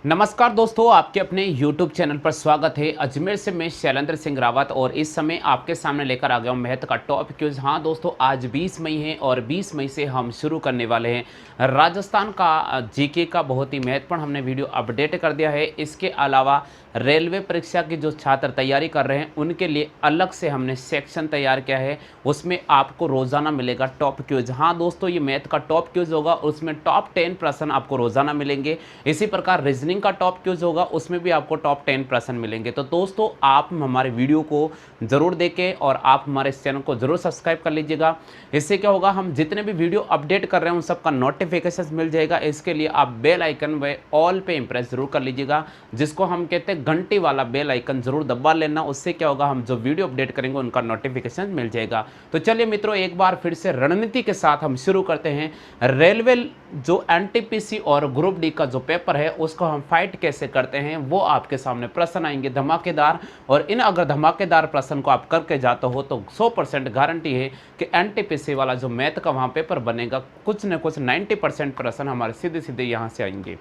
नमस्कार दोस्तों, आपके अपने YouTube चैनल पर स्वागत है। अजमेर से मैं शैलेंद्र सिंह रावत और इस समय आपके सामने लेकर आ गया हूँ महत्व का टॉप क्विज। हाँ दोस्तों, आज 20 मई है और 20 मई से हम शुरू करने वाले हैं राजस्थान का जीके का बहुत ही महत्वपूर्ण हमने वीडियो अपडेट कर दिया है। इसके अलावा रेलवे परीक्षा की जो छात्र तैयारी कर रहे हैं उनके लिए अलग से हमने सेक्शन तैयार किया है, उसमें आपको रोज़ाना मिलेगा टॉप क्विज। हाँ दोस्तों, ये मैथ का टॉप क्विज होगा, उसमें टॉप 10 प्रश्न आपको रोज़ाना मिलेंगे। इसी प्रकार रीजनिंग का टॉप क्विज होगा, उसमें भी आपको टॉप 10 प्रश्न मिलेंगे। तो दोस्तों, आप हमारे वीडियो को ज़रूर देखें और आप हमारे इस चैनल को ज़रूर सब्सक्राइब कर लीजिएगा। इससे क्या होगा, हम जितने भी वीडियो अपडेट कर रहे हैं उन सबका नोटिफिकेशन मिल जाएगा। इसके लिए आप बेल आइकन व ऑल पे इंप्रेस जरूर कर लीजिएगा, जिसको हम कहते हैं घंटी वाला बेल आइकन जरूर दबा लेना। उससे क्या होगा, हम जो वीडियो अपडेट करेंगे उनका नोटिफिकेशन मिल जाएगा। तो चलिए मित्रों, एक बार फिर से रणनीति के साथ हम शुरू करते हैं। रेलवे जो एनटीपीसी और ग्रुप डी का जो पेपर है उसको हम फाइट कैसे करते हैं वो आपके सामने प्रश्न आएंगे धमाकेदार। और इन अगर धमाकेदार प्रश्न को आप करके जाते हो तो 100% गारंटी है कि एनटीपीसी वाला जो मैथ का वहाँ पेपर बनेगा, कुछ न कुछ 90% प्रश्न हमारे सीधे सीधे यहाँ से आएंगे।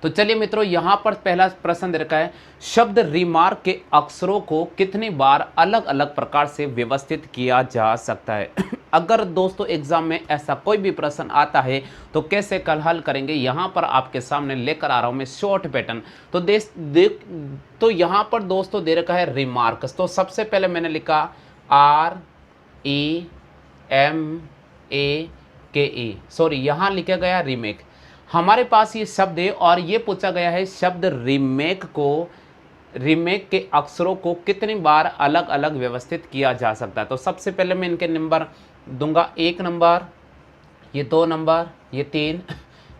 तो चलिए मित्रों, यहाँ पर पहला प्रश्न दे रखा है, शब्द रिमार्क के अक्षरों को कितनी बार अलग अलग प्रकार से व्यवस्थित किया जा सकता है। अगर दोस्तों एग्जाम में ऐसा कोई भी प्रश्न आता है तो कैसे कल हल करेंगे, यहाँ पर आपके सामने लेकर आ रहा हूँ मैं शॉर्ट पैटर्न। तो यहाँ पर दोस्तों दे रखा है रिमार्क्स। तो सबसे पहले मैंने लिखा REMAKE, सॉरी यहाँ लिखा गया रीमेक। हमारे पास ये शब्द है और ये पूछा गया है शब्द रीमेक के अक्षरों को कितनी बार अलग अलग व्यवस्थित किया जा सकता है। तो सबसे पहले मैं इनके नंबर दूंगा, 1 नंबर, ये 2 नंबर, ये 3,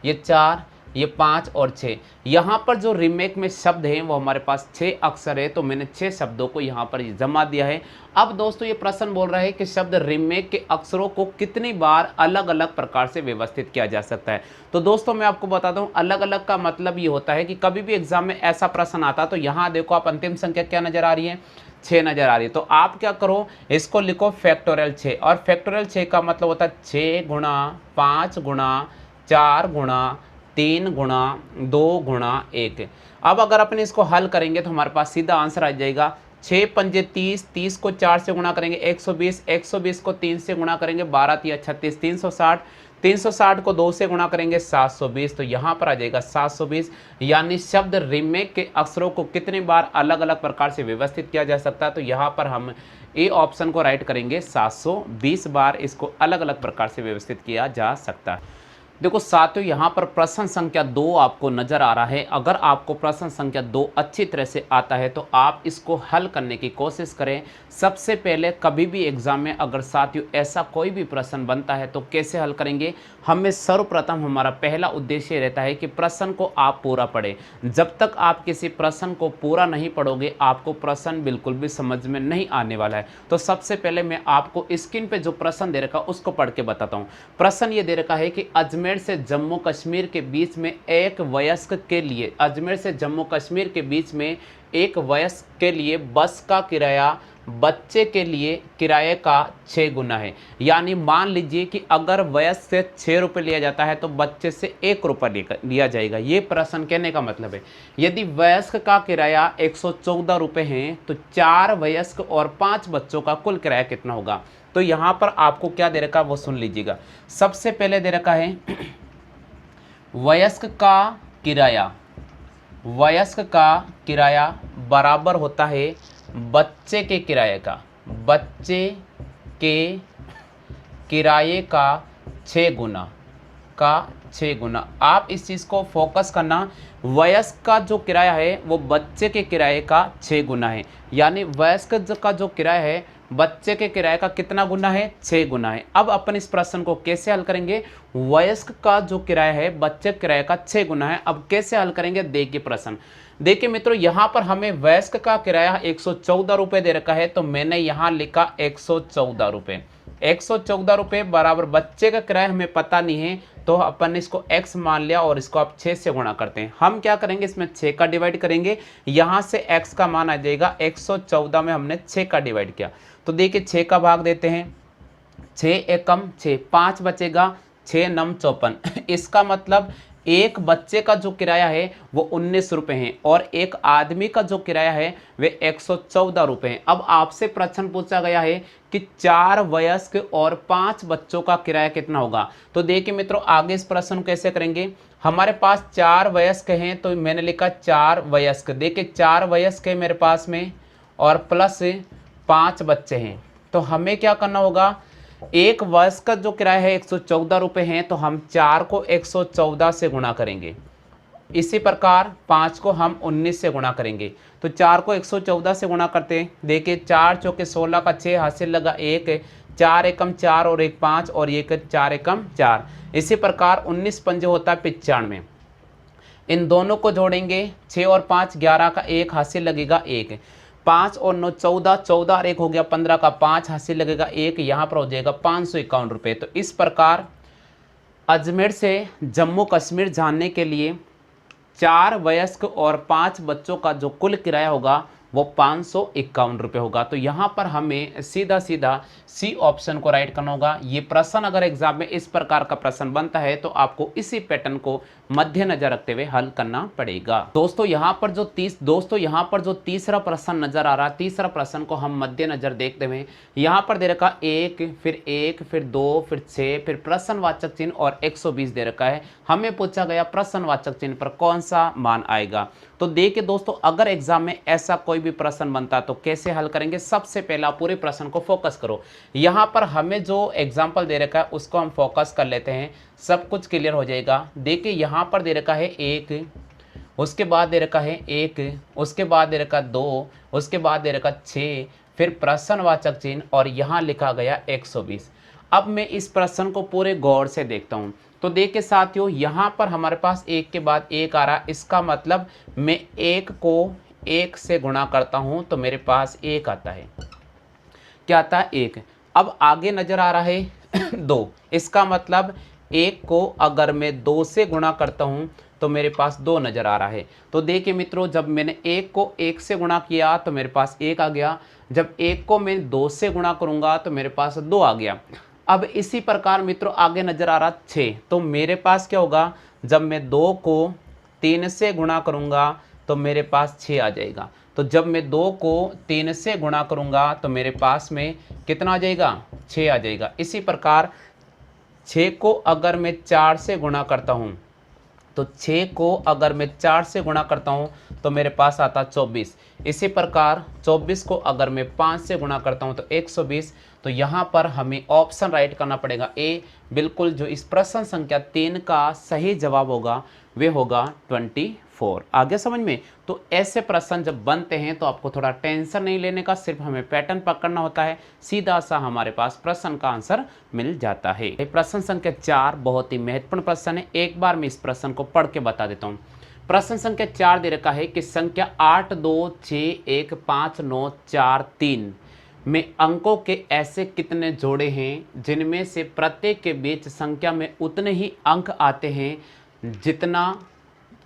ये 4, ये 5 और 6। यहाँ पर जो रीमेक में शब्द हैं वो हमारे पास 6 अक्षर है, तो मैंने 6 शब्दों को यहाँ पर जमा दिया है। अब दोस्तों ये प्रश्न बोल रहा है कि शब्द रीमेक के अक्षरों को कितनी बार अलग अलग प्रकार से व्यवस्थित किया जा सकता है। तो दोस्तों मैं आपको बताता हूँ, अलग अलग का मतलब ये होता है कि कभी भी एग्जाम में ऐसा प्रश्न आता है तो यहाँ देखो आप अंतिम संख्या क्या नजर आ रही है, 6 नजर आ रही है। तो आप क्या करो, इसको लिखो फैक्टोरियल 6, और फैक्टोरियल 6 का मतलब होता है 6 गुणा 5 गुणा 4 गुणा 3 गुणा 2 गुणा 1। अब अगर अपन इसको हल करेंगे तो हमारे पास सीधा आंसर आ जाएगा 6 पंजे 30, 30 को 4 से गुणा करेंगे 120, 120 को 3 से गुणा करेंगे 12 तिया 36, 360, 360 को 2 से गुणा करेंगे 720। तो यहाँ पर आ जाएगा 720। यानी शब्द रीमेक के अक्षरों को कितनी बार अलग अलग प्रकार से व्यवस्थित किया जा सकता है, तो यहाँ पर हम ए ऑप्शन को राइट करेंगे, 720 बार इसको अलग अलग प्रकार से व्यवस्थित किया जा सकता है। देखो साथियों, यहाँ पर प्रश्न संख्या 2 आपको नजर आ रहा है। अगर आपको प्रश्न संख्या 2 अच्छी तरह से आता है तो आप इसको हल करने की कोशिश करें। सबसे पहले कभी भी एग्जाम में अगर साथियों ऐसा कोई भी प्रश्न बनता है तो कैसे हल करेंगे, हमें सर्वप्रथम हमारा पहला उद्देश्य रहता है कि प्रश्न को आप पूरा पढ़ें। जब तक आप किसी प्रश्न को पूरा नहीं पढ़ोगे आपको प्रश्न बिल्कुल भी समझ में नहीं आने वाला है। तो सबसे पहले मैं आपको स्क्रीन पे जो प्रश्न दे रखा उसको पढ़ के बताता हूँ। प्रश्न ये दे रखा है कि अजमेर से जम्मू कश्मीर के बीच में एक वयस्क के लिए, अजमेर से जम्मू कश्मीर के बीच में एक वयस्क के लिए बस का किराया बच्चे के लिए किराए का 6 गुना है। यानी मान लीजिए कि अगर वयस्क से 6 रुपये लिया जाता है तो बच्चे से 1 रुपये लिया जाएगा। ये प्रश्न कहने का मतलब है, यदि वयस्क का किराया 114 रुपये है तो 4 वयस्क और 5 बच्चों का कुल किराया कितना होगा। तो यहाँ पर आपको क्या दे रखा है वो सुन लीजिएगा। सबसे पहले दे रखा है वयस्क का किराया बराबर होता है बच्चे के किराए का, बच्चे के किराए का 6 गुना। आप इस चीज़ को फोकस करना, वयस्क का जो किराया है वो बच्चे के किराए का 6 गुना है। यानी वयस्क का जो किराया है बच्चे के किराए का कितना गुना है, 6 गुना है। अब अपन इस प्रश्न को कैसे हल करेंगे, वयस्क का जो किराया है बच्चे के किराए का 6 गुना है। अब कैसे हल करेंगे, देखिए प्रश्न। देखिए मित्रों, यहाँ पर हमें वयस्क का किराया 114 रुपये दे रखा है, तो मैंने यहाँ लिखा 114 रुपये। 114 रुपये बराबर बच्चे का किराया हमें पता नहीं है तो अपन इसको x मान लिया और इसको आप 6 से गुणा करते हैं। हम क्या करेंगे, इसमें 6 का डिवाइड करेंगे, यहाँ से x का मान आ जाएगा 114 में हमने 6 का डिवाइड किया। तो देखिए 6 का भाग देते हैं, 6 एकम 6, 5 बचेगा, 6 नम 54। इसका मतलब एक बच्चे का जो किराया है वो 19 रुपये है और एक आदमी का जो किराया है वे 114 रुपये है। अब आपसे प्रश्न पूछा गया है कि 4 वयस्क और 5 बच्चों का किराया कितना होगा। तो देखिए मित्रों, आगे इस प्रश्न को कैसे करेंगे। हमारे पास 4 वयस्क हैं तो मैंने लिखा 4 वयस्क। देखिए 4 वयस्क है मेरे पास में और प्लस 5 बच्चे हैं। तो हमें क्या करना होगा, एक वर्ष का जो किराया है 114 रुपये है, तो हम 4 को 114 से गुणा करेंगे। इसी प्रकार 5 को हम 19 से गुणा करेंगे। तो 4 को 114 से गुणा करते हैं। देखिए 4 चौके 16 का 6 हासिल लगा 1, 4 एकम 4 और 1 5 और 4 एकम 4। इसी प्रकार 19 पंजे होता है 95। इन दोनों को जोड़ेंगे, 6 और 5 11 का 1 हासिल लगेगा 1, 5 और 9 14, 14 और 1 हो गया 15 का 5 हासिल लगेगा 1, यहाँ पर हो जाएगा 551 रुपये। तो इस प्रकार अजमेर से जम्मू कश्मीर जाने के लिए 4 वयस्क और 5 बच्चों का जो कुल किराया होगा वो 551 रुपये होगा। तो यहाँ पर हमें सीधा सीधा सी ऑप्शन को राइट करना होगा। ये प्रश्न अगर एग्जाम में इस प्रकार का प्रश्न बनता है तो आपको इसी पैटर्न को मद्देनजर रखते हुए हल करना पड़ेगा। दोस्तों यहाँ पर जो तीसरा प्रश्न नजर आ रहा है, तीसरा प्रश्न को हम मद्देनजर देखते हुए यहाँ पर दे रखा 1 फिर 2 फिर 6 फिर प्रश्नवाचक चिन्ह और 120 दे रखा है। हमें पूछा गया प्रश्नवाचक चिन्ह पर कौन सा मान आएगा। तो देखिए दोस्तों, अगर एग्जाम में ऐसा कोई भी प्रश्न बनता तो कैसे हल करेंगे। सबसे पहला पूरे प्रश्न को फोकस करो। यहाँ पर हमें जो एग्जाम्पल दे रखा है उसको हम फोकस कर लेते हैं, सब कुछ क्लियर हो जाएगा। देखिए यहाँ पर दे रखा है 1, उसके बाद दे रखा है 1, उसके बाद दे रखा 2, उसके बाद दे रखा 6, फिर प्रश्नवाचक चिन्ह और यहाँ लिखा गया 120। अब मैं इस प्रश्न को पूरे गौर से देखता हूँ। तो देखिए साथियों, यहाँ पर हमारे पास 1 के बाद 1 आ रहा है, इसका मतलब मैं 1 को 1 से गुणा करता हूँ तो मेरे पास 1 आता है। क्या आता है? 1। अब आगे नजर आ रहा है 2, इसका मतलब 1 को अगर मैं 2 से गुणा करता हूँ तो मेरे पास 2 नज़र आ रहा है। तो देखिए मित्रों, जब मैंने 1 को 1 से गुणा किया तो मेरे पास 1 आ गया, जब 1 को मैं 2 से गुणा करूँगा तो मेरे पास 2 आ गया। अब इसी प्रकार मित्रों आगे नज़र आ रहा 6, तो मेरे पास क्या होगा, जब मैं 2 को 3 से गुणा करूँगा तो मेरे पास 6 आ जाएगा। तो जब मैं 2 को 3 से गुणा करूँगा तो मेरे पास में कितना आ जाएगा, 6 आ जाएगा। इसी प्रकार 6 को अगर मैं 4 से गुणा करता हूँ तो 6 को अगर मैं 4 से गुणा करता हूँ तो मेरे पास आता 24। इसी प्रकार 24 को अगर मैं 5 से गुणा करता हूँ तो 120। तो यहाँ पर हमें ऑप्शन राइट करना पड़ेगा ए। बिल्कुल जो इस प्रश्न संख्या 3 का सही जवाब होगा वे होगा 24। आगे समझ में। तो ऐसे प्रश्न जब बनते हैं तो आपको थोड़ा टेंशन नहीं लेने का, सिर्फ हमें पैटर्न पकड़ना होता है, सीधा सा हमारे पास प्रश्न का आंसर मिल जाता है। प्रश्न संख्या 4 बहुत ही महत्वपूर्ण प्रश्न है। एक बार मैं इस प्रश्न को पढ़ के बता देता हूँ। प्रश्न संख्या 4 दे रखा है कि संख्या 8 2 6 1 5 9 4 3 में अंकों के ऐसे कितने जोड़े हैं जिनमें से प्रत्येक के बीच संख्या में उतने ही अंक आते हैं जितना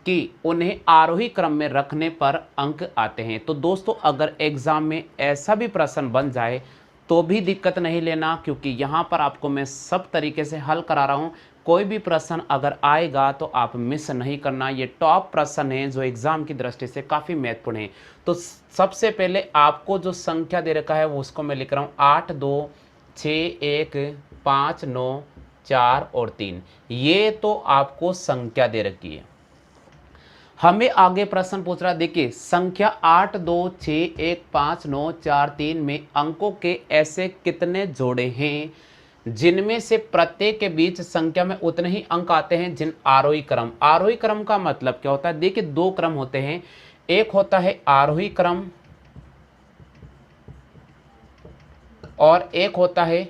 कि उन्हें आरोही क्रम में रखने पर अंक आते हैं। तो दोस्तों अगर एग्जाम में ऐसा भी प्रश्न बन जाए तो भी दिक्कत नहीं लेना, क्योंकि यहाँ पर आपको मैं सब तरीके से हल करा रहा हूँ। कोई भी प्रश्न अगर आएगा तो आप मिस नहीं करना। ये टॉप प्रश्न है जो एग्जाम की दृष्टि से काफ़ी महत्वपूर्ण है। तो सबसे पहले आपको जो संख्या दे रखा है वो उसको मैं लिख रहा हूँ 8 2 6 1 5 9 4 और 3। ये तो आपको संख्या दे रखी है। हमें आगे प्रश्न पूछ रहा है, देखिए संख्या 8 2 6 1 5 9 4 3 में अंकों के ऐसे कितने जोड़े हैं जिनमें से प्रत्येक के बीच संख्या में उतने ही अंक आते हैं जिन आरोही क्रम। आरोही क्रम का मतलब क्या होता है, देखिए 2 क्रम होते हैं, एक होता है आरोही क्रम और एक होता है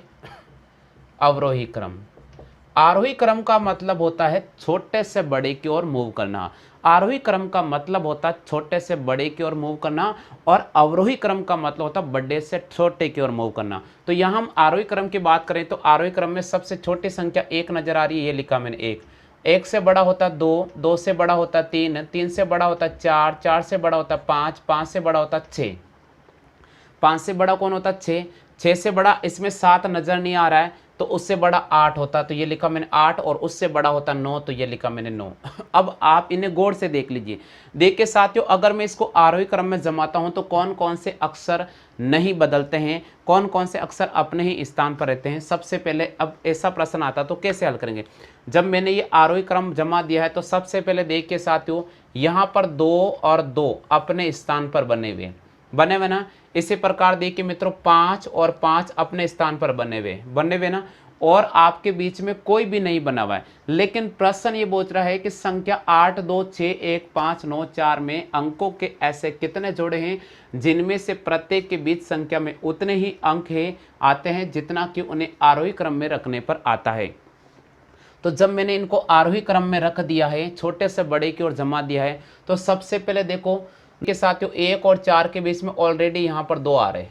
अवरोही क्रम। आरोही क्रम का मतलब होता है छोटे से बड़े की ओर मूव करना। आरोही क्रम का मतलब होता है छोटे से बड़े की ओर मूव करना और अवरोही क्रम का मतलब होता है बड़े से छोटे की ओर मूव करना। तो यहाँ हम आरोही क्रम की बात करें तो आरोही क्रम में सबसे छोटी संख्या 1 नजर आ रही है, ये लिखा मैंने 1। 1 से बड़ा होता है 2, 2 से बड़ा होता है 3, 3 से बड़ा होता है 4, 4 से बड़ा होता है 5, 5 से बड़ा होता है 6, 5 से बड़ा कौन होता है 6, 6 से बड़ा इसमें 7 नजर नहीं आ रहा है। तो उससे बड़ा 8 होता, तो ये लिखा मैंने 8, और उससे बड़ा होता 9, तो ये लिखा मैंने 9। अब आप इन्हें गौर से देख लीजिए। देखिए साथियों, अगर मैं इसको आरोही क्रम में जमाता हूं तो कौन कौन से अक्षर नहीं बदलते हैं, कौन कौन से अक्षर अपने ही स्थान पर रहते हैं। सबसे पहले अब ऐसा प्रश्न आता तो कैसे हल करेंगे। जब मैंने ये आरोही क्रम जमा दिया है तो सबसे पहले देखिए साथियों, यहाँ पर 2 और 2 अपने स्थान पर बने हुए ना। इसी प्रकार देखिए मित्रों, 5 और 5 अपने स्थान पर बने हुए ना, और आपके बीच में कोई भी नहीं बना हुआ है। लेकिन प्रश्न ये पूछ रहा है कि संख्या 8, 2, 6, 1, 5, 9, 4 में अंकों के ऐसे कितने जोड़े हैं जिनमें से प्रत्येक के बीच संख्या में उतने ही अंक हैं आते हैं जितना कि उन्हें आरोही क्रम में रखने पर आता है। तो जब मैंने इनको आरोही क्रम में रख दिया है, छोटे से बड़े की ओर जमा दिया है, तो सबसे पहले देखो के साथियों 1 और 4 के बीच में ऑलरेडी यहाँ पर 2 आ रहे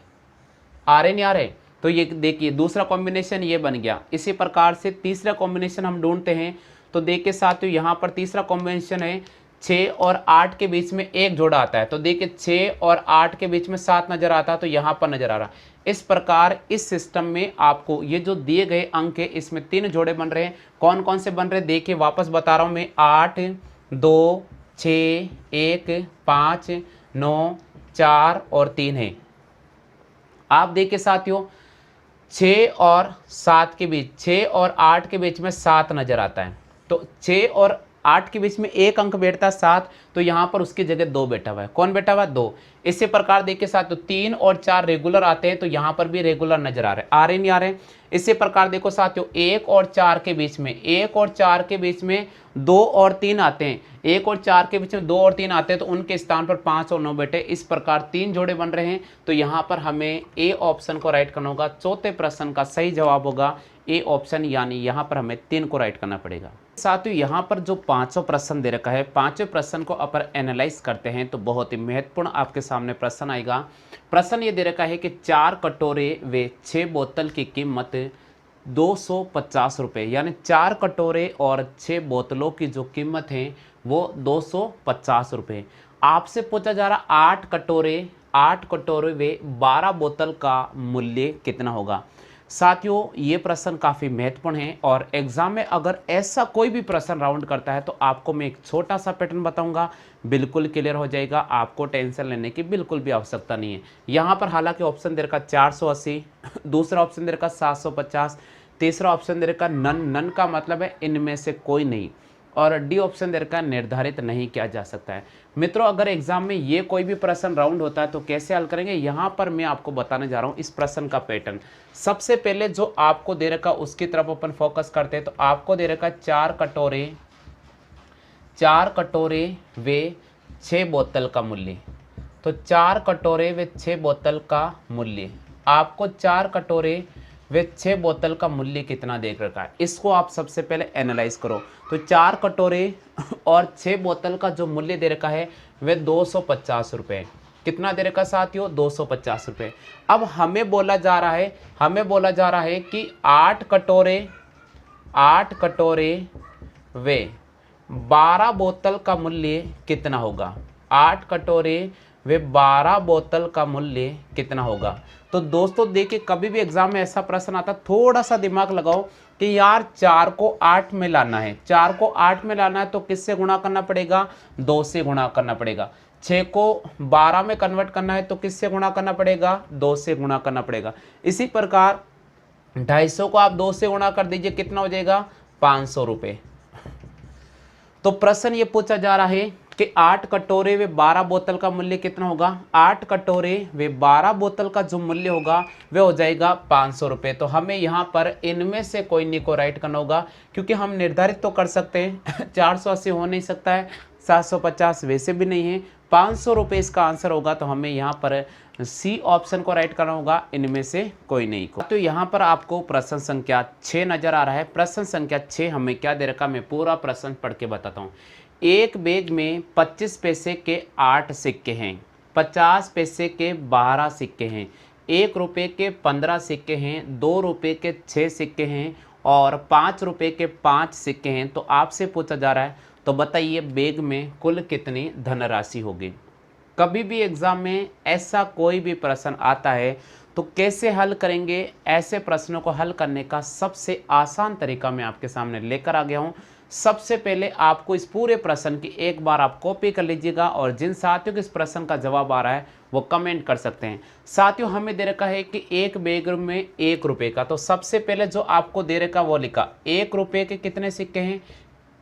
नहीं आ रहे, तो ये देखिए दूसरा कॉम्बिनेशन ये बन गया। इसी प्रकार से तीसरा कॉम्बिनेशन हम ढूंढते हैं, तो देखिए साथियों यहाँ पर तीसरा कॉम्बिनेशन है 6 और 8 के बीच में एक जोड़ा आता है, तो देखिए 6 और 8 के बीच में 7 नजर आता है, तो यहाँ पर नजर आ रहा है। इस प्रकार इस सिस्टम में आपको ये जो दिए गए अंक है इसमें 3 जोड़े बन रहे हैं। कौन कौन से बन रहे हैं देखिए, वापस बता रहा हूँ मैं, 8, 2, 6, 1, 5, 9, 4 और 3 है। आप देखिए साथियों 6 और 7 के बीच, 6 और 8 के बीच में 7 नजर आता है, तो 6 और 8 के बीच में एक अंक बैठता है 7, तो यहाँ पर उसकी जगह 2 बैठा हुआ है। कौन बैठा हुआ है? 2। इसी प्रकार देखिए साथियों 3 और 4 रेगुलर आते हैं, तो यहाँ पर भी रेगुलर नजर आ रहे नहीं आ रहे। इसी प्रकार देखो साथियों 1 और 4 के बीच में, 1 और 4 के बीच में 2 और 3 आते हैं, 1 और 4 के बीच में 2 और 3 आते हैं, तो उनके स्थान पर 5 और 9 बैठे। इस प्रकार 3 जोड़े बन रहे हैं, तो यहाँ पर हमें ए ऑप्शन को राइट करना होगा। चौथे प्रश्न का सही जवाब होगा ए ऑप्शन, यानी यहाँ पर हमें 3 को राइट करना पड़ेगा। साथियों यहाँ पर जो 5वां प्रश्न दे रखा है, 5वें प्रश्न को अपन एनालाइज करते हैं तो बहुत ही महत्वपूर्ण आपके सामने प्रश्न आएगा। प्रश्न ये दे रखा है कि 4 कटोरे व 6 बोतल की कीमत 250 रुपये, यानी 4 कटोरे और 6 बोतलों की जो कीमत है वो 250 रुपये। आपसे पूछा जा रहा 8 कटोरे व 12 बोतल का मूल्य कितना होगा। साथियों ये प्रश्न काफ़ी महत्वपूर्ण है, और एग्जाम में अगर ऐसा कोई भी प्रश्न राउंड करता है तो आपको मैं एक छोटा सा पैटर्न बताऊंगा, बिल्कुल क्लियर हो जाएगा। आपको टेंशन लेने की बिल्कुल भी आवश्यकता नहीं है। यहाँ पर हालांकि ऑप्शन दे रखा 480, दूसरा ऑप्शन दे रखा 750, तीसरा ऑप्शन दे रखा नन का मतलब है इनमें से कोई नहीं, और डी ऑप्शन दे रखा निर्धारित नहीं किया जा सकता है। मित्रों अगर एग्जाम में ये कोई भी प्रश्न राउंड होता है तो कैसे हल करेंगे, यहाँ पर मैं आपको बताने जा रहा हूँ इस प्रश्न का पैटर्न। सबसे पहले जो आपको दे रखा उसकी तरफ अपन फोकस करते हैं, तो आपको दे रखा 4 कटोरे व 6 बोतल का मूल्य। तो 4 कटोरे व 6 बोतल का मूल्य, आपको 4 कटोरे वे 6 बोतल का मूल्य कितना दे रखा है, इसको आप सबसे पहले एनालाइज करो। तो 4 कटोरे और 6 बोतल का जो मूल्य दे रखा है वे 250 रुपये। कितना दे रखा साथियों? 250 रुपये। अब हमें बोला जा रहा है कि 8 कटोरे वे 12 बोतल का मूल्य कितना होगा। 8 कटोरे वे 12 बोतल का मूल्य कितना होगा। तो दोस्तों देखिए कभी भी एग्जाम में ऐसा प्रश्न आता थोड़ा सा दिमाग लगाओ कि यार 4 को 8 में लाना है, 4 को 8 में लाना है तो किससे गुणा करना पड़ेगा? 2 से गुणा करना पड़ेगा। 6 को 12 में कन्वर्ट करना है तो किससे गुणा करना पड़ेगा? 2 से गुणा करना पड़ेगा। इसी प्रकार 250 को आप 2 से गुणा कर दीजिए, कितना हो जाएगा? 500 रुपये। तो प्रश्न ये पूछा जा रहा है कि 8 कटोरे व 12 बोतल का मूल्य कितना होगा। 8 कटोरे व 12 बोतल का जो मूल्य होगा वह हो जाएगा 500 रुपये। तो हमें यहाँ पर इनमें से कोई नहीं को राइट करना होगा, क्योंकि हम निर्धारित तो कर सकते हैं 480 हो नहीं सकता है, 750 वैसे भी नहीं है, 500 रुपये इसका आंसर होगा। तो हमें यहाँ पर सी ऑप्शन को राइट करना होगा, इनमें से कोई नहीं को। तो यहाँ पर आपको प्रश्न संख्या 6 नजर आ रहा है। प्रश्न संख्या 6 हमें क्या दे रखा, मैं पूरा प्रश्न पढ़ के बताता हूँ। एक बैग में 25 पैसे के 8 सिक्के हैं, 50 पैसे के 12 सिक्के हैं, 1 रुपये के 15 सिक्के हैं, 2 रुपये के 6 सिक्के हैं और 5 रुपये के 5 सिक्के हैं। तो आपसे पूछा जा रहा है, तो बताइए बैग में कुल कितनी धनराशि होगी। कभी भी एग्जाम में ऐसा कोई भी प्रश्न आता है तो कैसे हल करेंगे, ऐसे प्रश्नों को हल करने का सबसे आसान तरीका मैं आपके सामने लेकर आ गया हूं। सबसे पहले आपको इस पूरे प्रश्न की एक बार आप कॉपी कर लीजिएगा और जिन साथियों को इस प्रश्न का जवाब आ रहा है वो कमेंट कर सकते हैं। साथियों हमें दे रखा है कि एक बैग में 1 रुपये का, तो सबसे पहले जो आपको दे रखा वो लिखा 1 रुपये के कितने सिक्के हैं।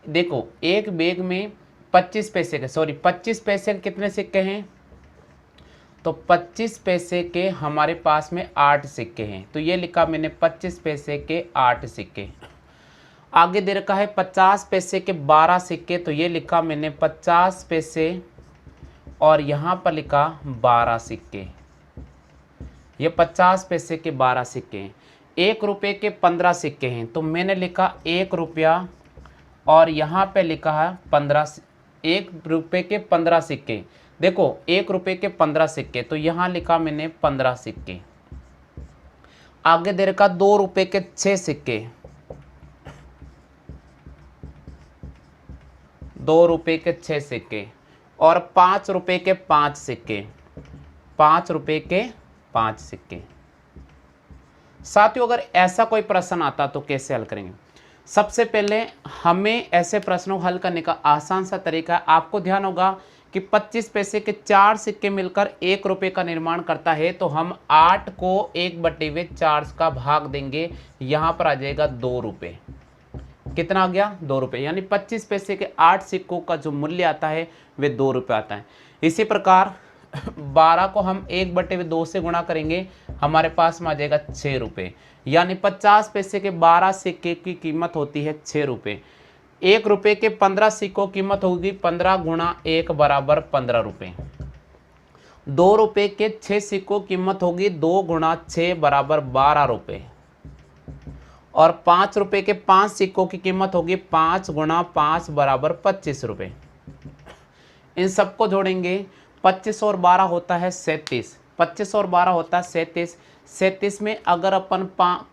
देखो एक बैग में 25 पैसे के 25 पैसे के कितने सिक्के हैं, तो 25 पैसे के हमारे पास में 8 सिक्के हैं, तो ये लिखा मैंने 25 पैसे के 8 सिक्के। आगे दे रखा है 50 पैसे के 12 सिक्के, तो ये लिखा मैंने 50 पैसे और यहाँ पर लिखा 12 सिक्के। ये 50 पैसे के 12 सिक्के हैं। 1 रुपये के 15 सिक्के हैं, तो मैंने लिखा 1 रुपया और यहाँ पे लिखा है 1 रुपये के 15 सिक्के। देखो 1 रुपये के 15 सिक्के, तो यहाँ लिखा मैंने 15 सिक्के। आगे दे रखा 2 रुपये के 6 सिक्के, 2 रुपये के 6 सिक्के और 5 रुपये के 5 सिक्के, 5 रुपये के 5 सिक्के। साथियों अगर ऐसा कोई प्रश्न आता तो कैसे हल करेंगे। सबसे पहले हमें ऐसे प्रश्नों को हल करने का आसान सा तरीका है। आपको ध्यान होगा कि 25 पैसे के 4 सिक्के मिलकर 1 रुपये का निर्माण करता है, तो हम 8 को 1/4 का भाग देंगे, यहाँ पर आ जाएगा 2 रुपये। कितना आ गया 2 रुपये, यानी 25 पैसे के 8 सिक्कों का जो मूल्य आता है वे 2 रुपये आता है। इसी प्रकार 12 को हम 1/2 से गुणा करेंगे, हमारे पास में आ जाएगा 6 रुपये, यानी 50 पैसे के 12 सिक्के की कीमत होती है 6 रुपये। 1 रुपये के 15 सिक्कों की कीमत होगी 15 गुणा 1 बराबर 15 रुपये। 2 रुपये के 6 सिक्कों की कीमत होगी 2 गुणा 6 बराबर 12 रुपये। और 5 रुपये के 5 सिक्कों की कीमत होगी 5 गुणा 5 बराबर 25 रुपये। इन सबको जोड़ेंगे, 25 और 12 होता है 37, 25 और 12 होता है 37। 37 में अगर अपन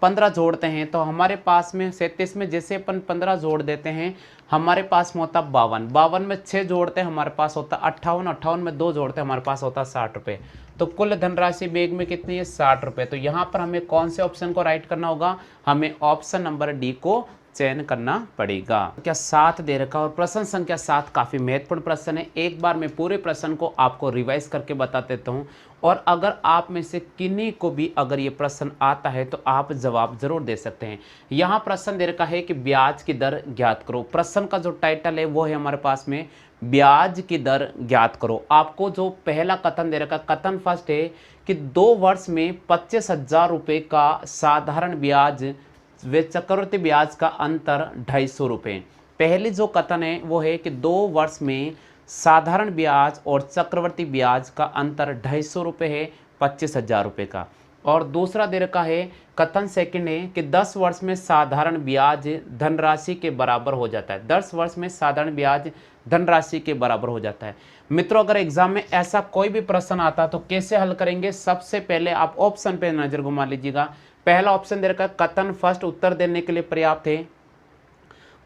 15 जोड़ते हैं तो हमारे पास में 37 में जैसे अपन 15 जोड़ देते हैं हमारे पास में होता 52, 52 में 6 जोड़ते हैं हमारे पास होता 58, 58 में 2 जोड़ते हैं हमारे पास होता 60 रुपये। तो कुल धनराशि बैग में कितनी है 60 रुपये। तो यहाँ पर हमें कौन से ऑप्शन को राइट करना होगा, हमें ऑप्शन नंबर डी को चयन करना पड़ेगा। क्या 7 दे रखा और प्रश्न संख्या 7 काफ़ी महत्वपूर्ण प्रश्न है। एक बार मैं पूरे प्रश्न को आपको रिवाइज करके बता देता हूँ और अगर आप में से किन्हीं को भी अगर ये प्रश्न आता है तो आप जवाब जरूर दे सकते हैं। यहाँ प्रश्न दे रखा है कि ब्याज की दर ज्ञात करो। प्रश्न का जो टाइटल है वो है हमारे पास में ब्याज की दर ज्ञात करो। आपको जो पहला कथन दे रखा, कथन फर्स्ट है कि 2 वर्ष में 25,000 रुपये का साधारण ब्याज व चक्रवृद्धि ब्याज का अंतर 250 रुपये। पहली जो कथन है वो है कि 2 वर्ष में साधारण ब्याज और चक्रवृद्धि ब्याज का अंतर 250 रुपये है 25,000 रुपये का। और दूसरा दे रखा है कथन सेकंड है कि 10 वर्ष में साधारण ब्याज धनराशि के बराबर हो जाता है। 10 वर्ष में साधारण ब्याज धनराशि के बराबर हो जाता है। मित्रों अगर एग्जाम में ऐसा कोई भी प्रश्न आता तो कैसे हल करेंगे। सबसे पहले आप ऑप्शन पे नजर घुमा लीजिएगा। पहला ऑप्शन दे रखा कथन फर्स्ट उत्तर देने के लिए पर्याप्त है।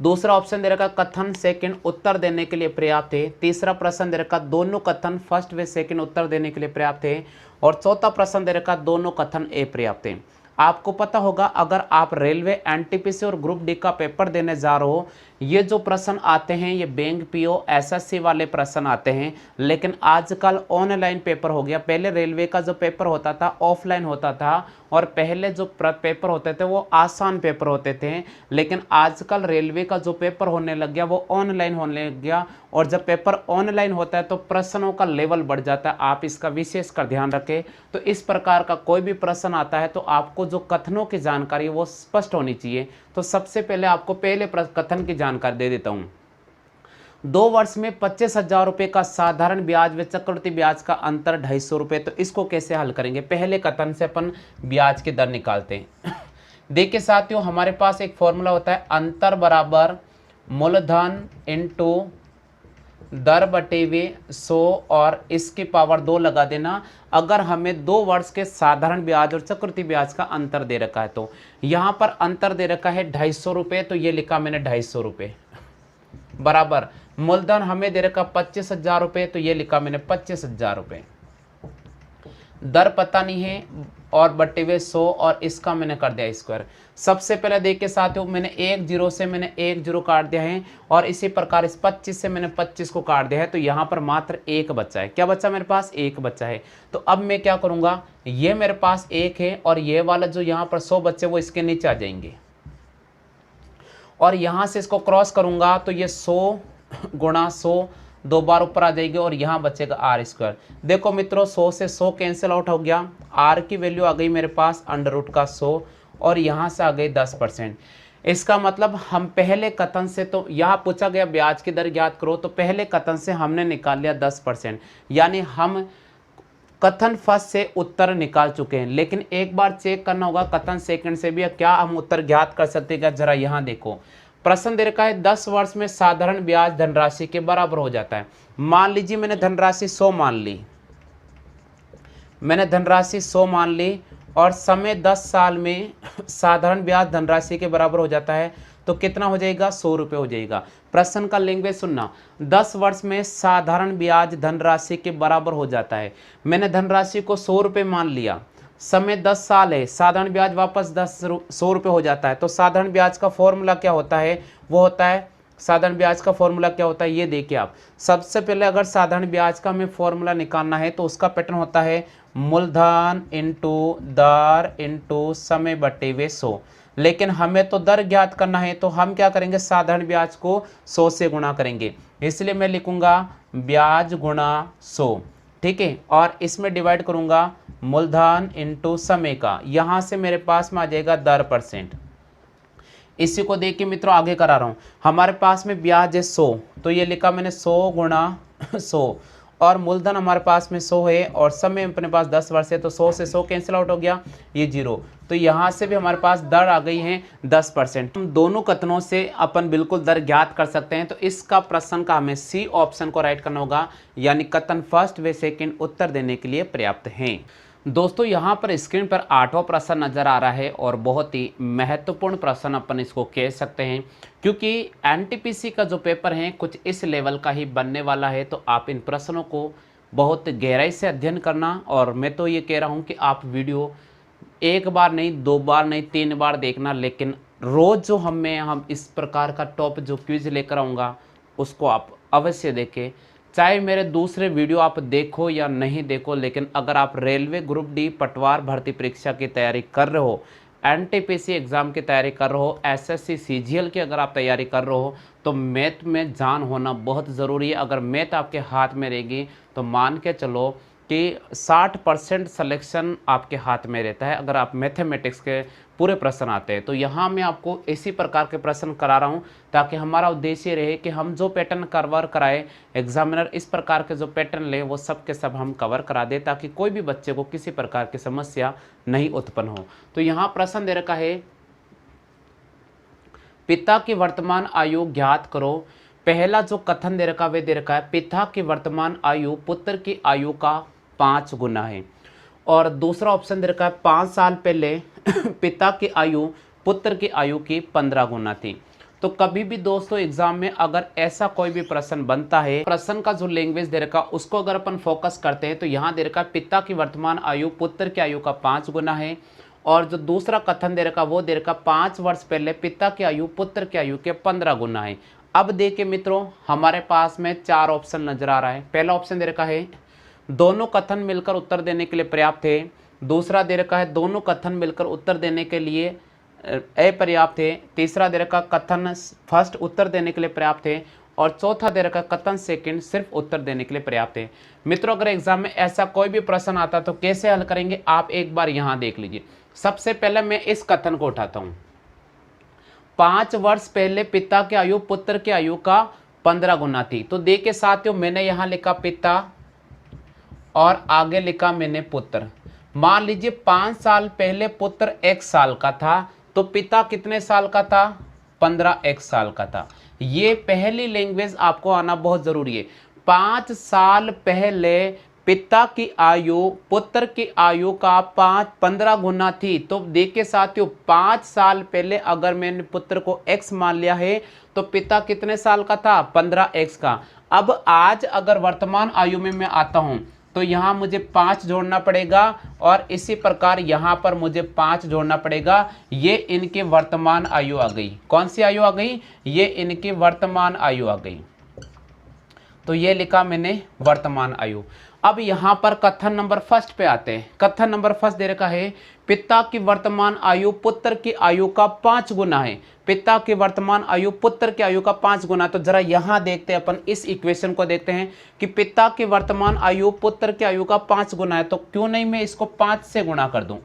दूसरा ऑप्शन दे रखा कथन सेकंड उत्तर देने के लिए पर्याप्त है। तीसरा प्रश्न दे रखा दोनों कथन फर्स्ट व सेकंड उत्तर देने के लिए पर्याप्त है। और चौथा प्रश्न दे रखा दोनों कथन ए पर्याप्त है। आपको पता होगा अगर आप रेलवे एनटीपीसी और ग्रुप डी का पेपर देने जा रहे हो, ये जो प्रश्न आते हैं ये बैंक पीओ एसएससी वाले प्रश्न आते हैं, लेकिन आजकल ऑनलाइन पेपर हो गया। पहले रेलवे का जो पेपर होता था ऑफलाइन होता था और पहले जो पेपर होते थे वो आसान पेपर होते थे, लेकिन आजकल रेलवे का जो पेपर होने लग गया वो ऑनलाइन होने लग गया। और जब पेपर ऑनलाइन होता है तो प्रश्नों का लेवल बढ़ जाता है, आप इसका विशेष कर ध्यान रखें। तो इस प्रकार का कोई भी प्रश्न आता है तो आपको जो कथनों की जानकारी वो स्पष्ट होनी चाहिए। तो सबसे पहले आपको पहले कथन की जानकारी दे देता हूँ। 2 वर्ष में 25,000 रुपये का साधारण ब्याज व चक्रवृद्धि ब्याज का अंतर 250 रुपये। तो इसको कैसे हल करेंगे, पहले कथन से अपन ब्याज की दर निकालते हैं। देखिए साथियों हमारे पास एक फॉर्मूला होता है अंतर बराबर मूलधन इंटू दर बटे वे 100 और इसकी पावर 2 लगा देना। अगर हमें 2 वर्ष के साधारण ब्याज और चक्रवृद्धि ब्याज का अंतर दे रखा है तो यहाँ पर अंतर दे रखा है 250 रुपये, तो ये लिखा मैंने 250 रुपये बराबर मूलधन हमें दे रखा 25,000 रुपये, तो ये लिखा मैंने 25,000 रुपये। दर पता नहीं है और बट्टे हुए 100 और इसका मैंने कर दिया स्क्वायर। सबसे पहले देखिए साथियों, मैंने 1 0 से मैंने 1 0 काट दिया है और इसी प्रकार इस 25 से मैंने 25 को काट दिया है, तो यहाँ पर मात्र एक बच्चा है। क्या बच्चा मेरे पास? एक बच्चा है। तो अब मैं क्या करूँगा, ये मेरे पास एक है और ये वाला जो यहाँ पर 100 बच्चे वो इसके नीचे आ जाएंगे और यहाँ से इसको क्रॉस करूँगा तो ये 100 गुणा 100 दो बार ऊपर आ जाएगी और यहाँ बचेगा आर स्क्वायर। देखो मित्रों 100 से 100 कैंसिल आउट हो गया, आर की वैल्यू आ गई मेरे पास अंडर रूट का 100 और यहाँ से आ गई 10%। इसका मतलब हम पहले कथन से, तो यहाँ पूछा गया ब्याज की दर ज्ञात करो, तो पहले कथन से हमने निकाल लिया 10%, यानी हम कथन फर्स्ट से उत्तर निकाल चुके हैं। लेकिन एक बार चेक करना होगा कथन सेकंड से भी क्या हम उत्तर ज्ञात कर सकते हैं क्या। जरा यहाँ देखो, प्रश्न दे रखा है 10 वर्ष में साधारण ब्याज धनराशि के बराबर हो जाता है। मान लीजिए मैंने धनराशि 100 मान ली, मैंने धनराशि 100 मान ली और समय 10 साल में साधारण ब्याज धनराशि के बराबर हो जाता है, तो कितना हो जाएगा? 100 रुपये हो जाएगा। प्रश्न का लैंग्वेज सुनना, 10 वर्ष में साधारण ब्याज धनराशि के बराबर हो जाता है। मैंने धनराशि को 100 रुपये मान लिया, समय 10 साल है, साधारण ब्याज वापस 100 रुपये हो जाता है। तो साधारण ब्याज का फॉर्मूला क्या होता है? वो होता है, साधारण ब्याज का फॉर्मूला क्या होता है ये देखिए आप। सबसे पहले अगर साधारण ब्याज का हमें फॉर्मूला निकालना है तो उसका पैटर्न होता है मूलधन इंटू दर इंटू समय बटे हुए 100। लेकिन हमें तो दर ज्ञात करना है, तो हम क्या करेंगे, साधारण ब्याज को 100 से गुणा करेंगे। इसलिए मैं लिखूंगा ब्याज गुणा 100, ठीक है, और इसमें डिवाइड करूंगा मूलधन इंटू समय का, यहाँ से मेरे पास में आ जाएगा दर %। इसी को देख के मित्रों आगे करा रहा हूँ। हमारे पास में ब्याज है 100, तो ये लिखा मैंने 100 गुणा 100 और मूलधन हमारे पास में 100 है और समय अपने पास 10 वर्ष है, तो 100 से 100 कैंसिल आउट हो गया, ये 0। तो यहाँ से भी हमारे पास दर आ गई है 10%। हम दोनों कथनों से अपन बिल्कुल दर ज्ञात कर सकते हैं। तो इसका प्रश्न का हमें सी ऑप्शन को राइट करना होगा, यानी कथन फर्स्ट व सेकेंड उत्तर देने के लिए पर्याप्त हैं। दोस्तों यहाँ पर स्क्रीन पर 8वां प्रश्न नजर आ रहा है और बहुत ही महत्वपूर्ण प्रश्न अपन इसको कह सकते हैं, क्योंकि एनटीपीसी का जो पेपर है कुछ इस लेवल का ही बनने वाला है। तो आप इन प्रश्नों को बहुत गहराई से अध्ययन करना, और मैं तो ये कह रहा हूँ कि आप वीडियो एक बार नहीं, 2 बार नहीं, 3 बार देखना, लेकिन रोज़ जो हम इस प्रकार का टॉप जो क्विज लेकर आऊँगा उसको आप अवश्य देखें। चाहे मेरे दूसरे वीडियो आप देखो या नहीं देखो, लेकिन अगर आप रेलवे ग्रुप डी पटवार भर्ती परीक्षा की तैयारी कर रहे हो, एनटीपीसी एग्ज़ाम की तैयारी कर रहे हो, एसएससी सीजीएल की अगर आप तैयारी कर रहे हो, तो मैथ में जान होना बहुत ज़रूरी है। अगर मैथ आपके हाथ में रहेगी तो मान के चलो कि 60% सिलेक्शन आपके हाथ में रहता है अगर आप मैथमेटिक्स के पूरे प्रश्न आते हैं। तो यहाँ मैं आपको इसी प्रकार के प्रश्न करा रहा हूँ ताकि हमारा उद्देश्य रहे कि हम जो पैटर्न कवर कराए, एग्जामिनर इस प्रकार के जो पैटर्न ले वो सब के सब हम कवर करा दे, ताकि कोई भी बच्चे को किसी प्रकार की समस्या नहीं उत्पन्न हो। तो यहाँ प्रश्न दे रखा है, पिता की वर्तमान आयु ज्ञात करो। पहला जो कथन दे रखा वे दे रखा है, पिता की वर्तमान आयु पुत्र की आयु का 5 गुना है। और दूसरा ऑप्शन दे रखा है, 5 साल पहले पिता की आयु पुत्र की आयु की 15 गुना थी। तो कभी भी दोस्तों एग्जाम में अगर ऐसा कोई भी प्रश्न बनता है, प्रश्न का जो लैंग्वेज दे रखा उसको अगर अपन फोकस करते हैं, तो यहाँ दे रखा पिता की वर्तमान आयु पुत्र की आयु का 5 गुना है। और जो दूसरा कथन दे रखा वो दे रखा 5 वर्ष पहले पिता की आयु पुत्र की आयु के 15 गुना है। अब देखिए मित्रों, हमारे पास में 4 ऑप्शन नजर आ रहा है। पहला ऑप्शन दे रखा है दोनों कथन मिलकर उत्तर देने के लिए पर्याप्त है। दूसरा दे रखा है दोनों कथन मिलकर उत्तर देने के लिए अपर्याप्त है। तीसरा दे रखा कथन फर्स्ट उत्तर देने के लिए पर्याप्त है। और चौथा दे रखा कथन सेकंड सिर्फ उत्तर देने के लिए पर्याप्त है। मित्रों, अगर एग्जाम में ऐसा कोई भी प्रश्न आता तो कैसे हल करेंगे आप एक बार यहाँ देख लीजिए। सबसे पहले मैं इस कथन को उठाता हूँ, 5 वर्ष पहले पिता की आयु पुत्र की आयु का 15 गुना थी। तो देखिए साथियों, मैंने यहाँ लिखा पिता और आगे लिखा मैंने पुत्र। मान लीजिए 5 साल पहले पुत्र 1 साल का था, तो पिता कितने साल का था? 15 1 साल का था। ये पहली लैंग्वेज आपको आना बहुत ज़रूरी है। 5 साल पहले पिता की आयु पुत्र की आयु का 15 गुना थी। तो देखिए साथियों, 5 साल पहले अगर मैंने पुत्र को x मान लिया है तो पिता कितने साल का था, 15x का। अब आज अगर वर्तमान आयु में मैं आता हूं तो यहाँ मुझे 5 जोड़ना पड़ेगा और इसी प्रकार यहाँ पर मुझे 5 जोड़ना पड़ेगा। ये इनकी वर्तमान आयु आ गई। कौन सी आयु आ गई, ये इनकी वर्तमान आयु आ गई। तो ये लिखा मैंने वर्तमान आयु। अब यहाँ पर कथन नंबर फर्स्ट पे आते हैं। कथन नंबर फर्स्ट दे रखा है, पिता की वर्तमान आयु पुत्र की आयु का 5 गुना है। पिता की वर्तमान आयु पुत्र की आयु का 5 गुना। तो जरा यहाँ देखते हैं, अपन इस इक्वेशन को देखते हैं कि पिता की वर्तमान आयु पुत्र की आयु का 5 गुना है। तो क्यों नहीं मैं इसको 5 से गुणा कर दूं।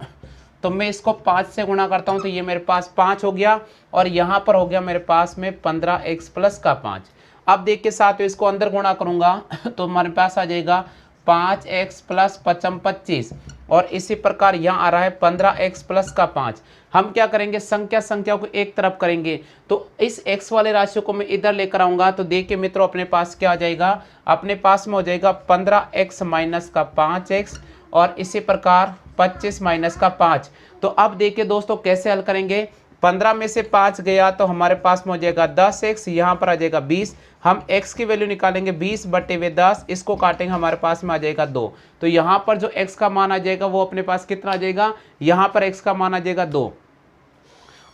तो मैं इसको 5 से गुणा करता हूं तो ये मेरे पास 5 हो गया और यहाँ पर हो गया मेरे पास में 15x प्लस का 5। अब देखिए साथियों, इसको अंदर गुणा करूंगा तो हमारे पास आ जाएगा 5x प्लस 25 और इसी प्रकार यहाँ आ रहा है 15x प्लस का 5। हम क्या करेंगे, संख्या को एक तरफ करेंगे तो इस x वाले राशि को मैं इधर लेकर आऊंगा। तो देखिए मित्रों, अपने पास क्या आ जाएगा, अपने पास में हो जाएगा 15x माइनस का 5x और इसी प्रकार 25 माइनस का 5। तो अब देखिए दोस्तों कैसे हल करेंगे, 15 में से 5 गया तो हमारे पास में हो जाएगा 10x, यहाँ पर आ जाएगा 20। हम x की वैल्यू निकालेंगे 20/10, इसको काटेंगे हमारे पास में आ जाएगा 2। तो यहाँ पर जो x का मान आ जाएगा वो अपने पास कितना आ जाएगा, यहाँ पर x का मान आ जाएगा 2।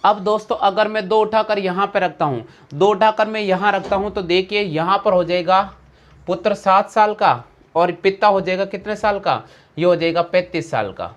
अब दोस्तों अगर मैं 2 उठाकर यहाँ पे रखता हूँ, 2 उठाकर मैं यहाँ रखता हूँ तो देखिए यहाँ पर हो जाएगा पुत्र 7 साल का और पिता हो जाएगा कितने साल का, ये हो जाएगा 35 साल का।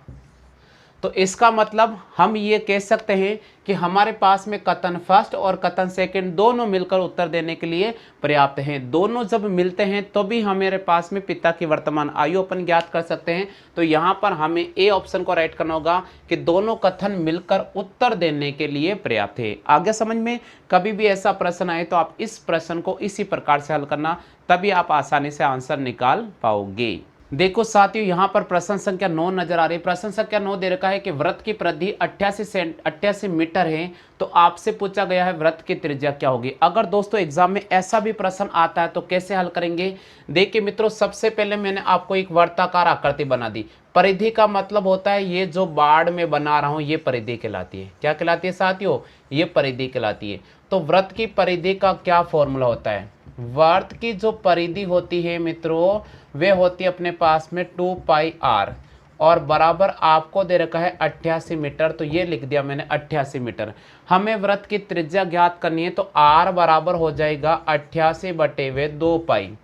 तो इसका मतलब हम ये कह सकते हैं कि हमारे पास में कथन फर्स्ट और कथन सेकंड दोनों मिलकर उत्तर देने के लिए पर्याप्त हैं। दोनों जब मिलते हैं तो भी हमारे पास में पिता की वर्तमान आयु अपन ज्ञात कर सकते हैं। तो यहाँ पर हमें ए ऑप्शन को राइट करना होगा कि दोनों कथन मिलकर उत्तर देने के लिए पर्याप्त है। आगे समझ में, कभी भी ऐसा प्रश्न आए तो आप इस प्रश्न को इसी प्रकार से हल करना, तभी आप आसानी से आंसर निकाल पाओगे। देखो साथियों, यहाँ पर प्रश्न संख्या 9 नजर आ रही है। प्रश्न संख्या 9 दे रखा है कि वृत्त की परिधि 88 मीटर है। तो आपसे पूछा गया है वृत्त की त्रिज्या क्या होगी। अगर दोस्तों एग्जाम में ऐसा भी प्रश्न आता है तो कैसे हल करेंगे। देखिए मित्रों, सबसे पहले मैंने आपको एक वर्ताकार आकृति बना दी। परिधि का मतलब होता है ये जो बाड़ में बना रहा हूं ये परिधि कहलाती है। क्या कहलाती है साथियों, ये परिधि कहलाती है। तो वृत्त की परिधि का क्या फॉर्मूला होता है, वृत्त की जो परिधि होती है मित्रों वे होती है अपने पास में 2πr और बराबर आपको दे रखा है 88 मीटर। तो ये लिख दिया मैंने 88 मीटर। हमें वृत्त की त्रिज्या ज्ञात करनी है तो r बराबर हो जाएगा 88/2π।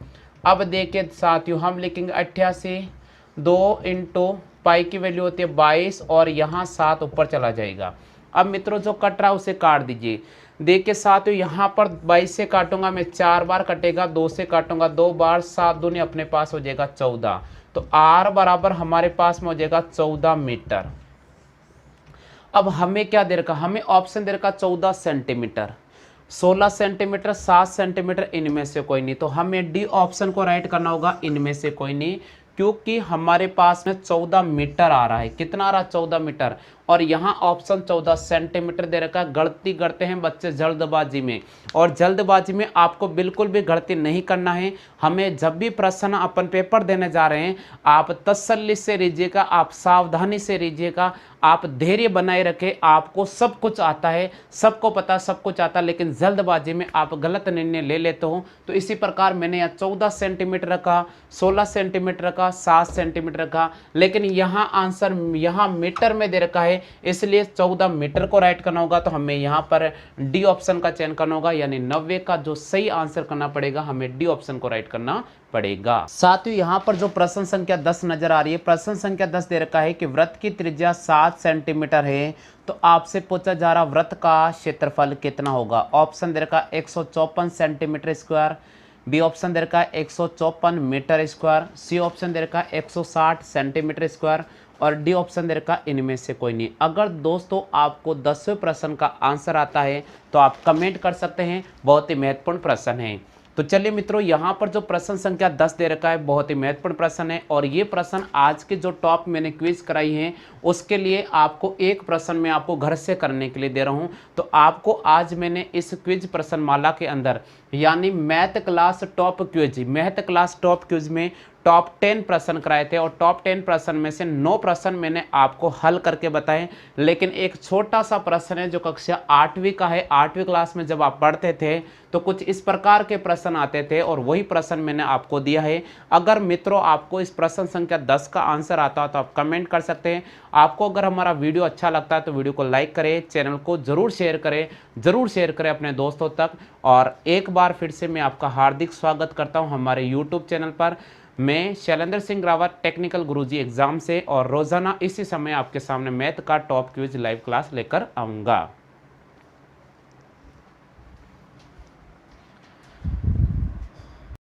अब देखिए साथियों, हम लिखेंगे 88, 2 इंटू पाई की वैल्यू होती है 22 और यहाँ 7 ऊपर चला जाएगा। अब मित्रों जो कट रहा है उसे काट दीजिए। देखिए साथियों, यहाँ पर 22 से काटूंगा मैं 4 बार कटेगा, 2 से काटूंगा 2 बार, 7 दूनी अपने पास हो जाएगा 14। तो r बराबर हमारे पास में हो जाएगा 14 मीटर। अब हमें क्या दे रखा, हमें ऑप्शन दे रखा 14 सेंटीमीटर, 16 सेंटीमीटर, 7 सेंटीमीटर, इनमें से कोई नहीं। तो हमें डी ऑप्शन को राइट करना होगा, इनमें से कोई नहीं, क्योंकि हमारे पास में 14 मीटर आ रहा है। कितना आ रहा है, 14 मीटर। और यहाँ ऑप्शन 14 सेंटीमीटर दे रखा है। गलती करते हैं बच्चे जल्दबाजी में, और जल्दबाजी में आपको बिल्कुल भी गलती नहीं करना है। हमें जब भी प्रश्न अपन पेपर देने जा रहे हैं आप तसल्ली से लीजिएगा, आप सावधानी से लीजिएगा, आप धैर्य बनाए रखें। आपको सब कुछ आता है, सबको पता, सब कुछ आता है, लेकिन जल्दबाजी में आप गलत निर्णय ले लेते हो। तो इसी प्रकार मैंने यहाँ 14 सेंटीमीटर रखा, 16 सेंटीमीटर रखा, 7 सेंटीमीटर रखा, लेकिन यहाँ आंसर यहाँ मीटर में दे रखा है, इसलिए 14 मीटर को राइट करना होगा। तो हमें यहाँ पर डी ऑप्शन का चयन करना होगा, यानी 90 का जो सही आंसर करना पड़ेगा, हमें डी ऑप्शन को राइट करना पड़ेगा। साथियों यहाँ पर जो प्रश्न संख्या 10 नजर आ रही है, प्रश्न संख्या 10 दे रखा है कि वृत्त की त्रिज्या 7 सेंटीमीटर है। तो आपसे पूछा जा रहा वृत्त का क्षेत्रफल कितना होगा। ऑप्शन दे रखा 154 सेंटीमीटर स्क्वायर, बी ऑप्शन दे रखा 154 मीटर स्क्वायर, सी ऑप्शन दे रखा 160 सेंटीमीटर स्क्वायर और डी ऑप्शन दे रखा इनमें से कोई नहीं। अगर दोस्तों आपको 10वें प्रश्न का आंसर आता है तो आप कमेंट कर सकते हैं, बहुत ही महत्वपूर्ण प्रश्न है। तो चलिए मित्रों, यहाँ पर जो प्रश्न संख्या 10 दे रखा है बहुत ही महत्वपूर्ण प्रश्न है, और ये प्रश्न आज के जो टॉप मैंने क्विज कराई है उसके लिए आपको एक प्रश्न मैं आपको घर से करने के लिए दे रहा हूँ। तो आपको आज मैंने इस क्विज प्रश्न माला के अंदर यानी math class top quiz, math class top quiz में टॉप 10 प्रश्न कराए थे और टॉप 10 प्रश्न में से 9 प्रश्न मैंने आपको हल करके बताए। लेकिन एक छोटा सा प्रश्न है जो कक्षा 8वीं का है। 8वीं क्लास में जब आप पढ़ते थे तो कुछ इस प्रकार के प्रश्न आते थे और वही प्रश्न मैंने आपको दिया है। अगर मित्रों आपको इस प्रश्न संख्या 10 का आंसर आता हो तो आप कमेंट कर सकते हैं। आपको अगर हमारा वीडियो अच्छा लगता है तो वीडियो को लाइक करें, चैनल को जरूर शेयर करें अपने दोस्तों तक। और एक बार फिर से मैं आपका हार्दिक स्वागत करता हूं हमारे यूट्यूब चैनल पर। मैं शैलेंद्र सिंह रावत टेक्निकल गुरुजी एग्जाम से, और रोजाना इसी समय आपके सामने मैथ का टॉप क्विज लाइव क्लास लेकर आऊँगा।